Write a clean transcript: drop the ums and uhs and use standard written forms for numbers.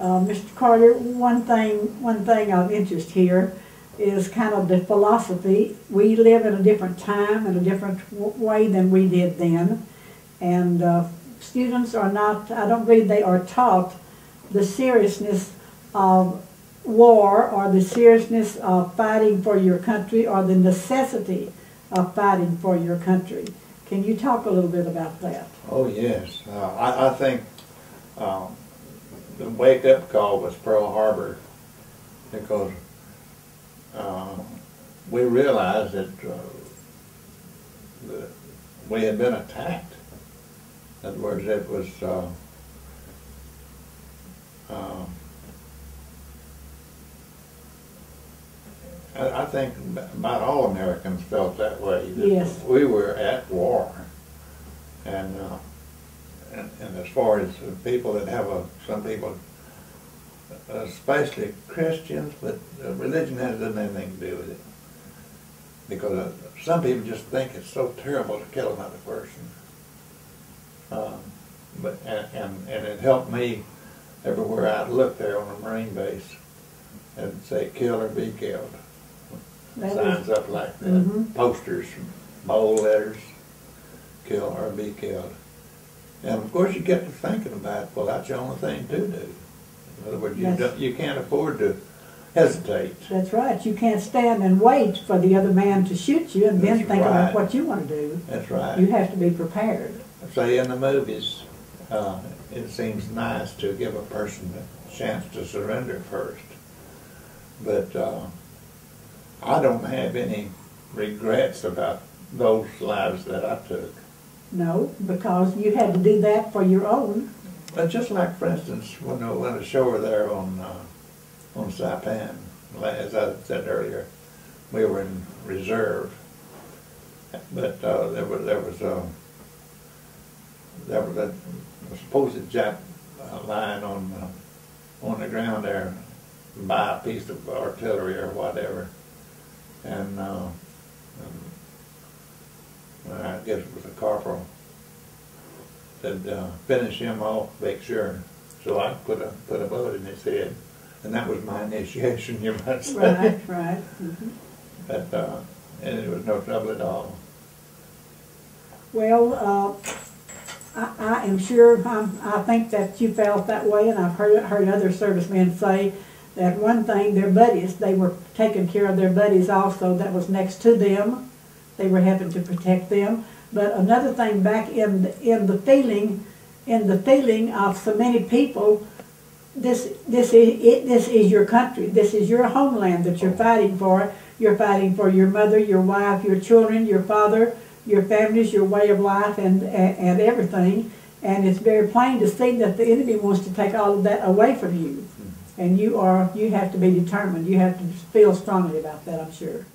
Mr. Carter, one thing of interest here is kind of the philosophy. We live in a different time and a different way than we did then, and students are not, I don't believe they are taught the seriousness of war or the seriousness of fighting for your country or the necessity of fighting for your country. Can you talk a little bit about that? Oh yes, I think the wake-up call was Pearl Harbor, because we realized that we had been attacked. In other words, it was I think about all Americans felt that way. That yes. We were at war, and as far as people that have some people, especially Christians, but religion hasn't anything to do with it, because some people just think it's so terrible to kill another person. And it helped me everywhere I'd look there on a Marine base and say kill or be killed. Signs up like that, posters, bold letters, kill or be killed. And of course you get to thinking about, well, that's the only thing to do. In other words, you can't afford to hesitate. That's right. You can't stand and wait for the other man to shoot you and then That's think right. about what you want to do. That's right. You have to be prepared. Say in the movies, it seems nice to give a person a chance to surrender first. But I don't have any regrets about those lives that I took. No, because you had to do that for your own. But just like, for instance, when I went ashore there on Saipan, as I said earlier, we were in reserve. But there was a supposed Jap line on the ground there by a piece of artillery or whatever, and I guess it was a corporal said finish him off, make sure. So I put a bullet in his head, and that was my initiation, you might say. Right, right. But and it was no trouble at all. Well, I am sure, I think that you felt that way, and I've heard other servicemen say that one thing, their buddies, they were taking care of their buddies also that was next to them. They were having to protect them. But another thing, back in the feeling of so many people, this is your country. This is your homeland that you're fighting for. You're fighting for your mother, your wife, your children, your father, your families, your way of life, and everything. And it's very plain to see that the enemy wants to take all of that away from you. And you have to be determined. You have to feel strongly about that, I'm sure.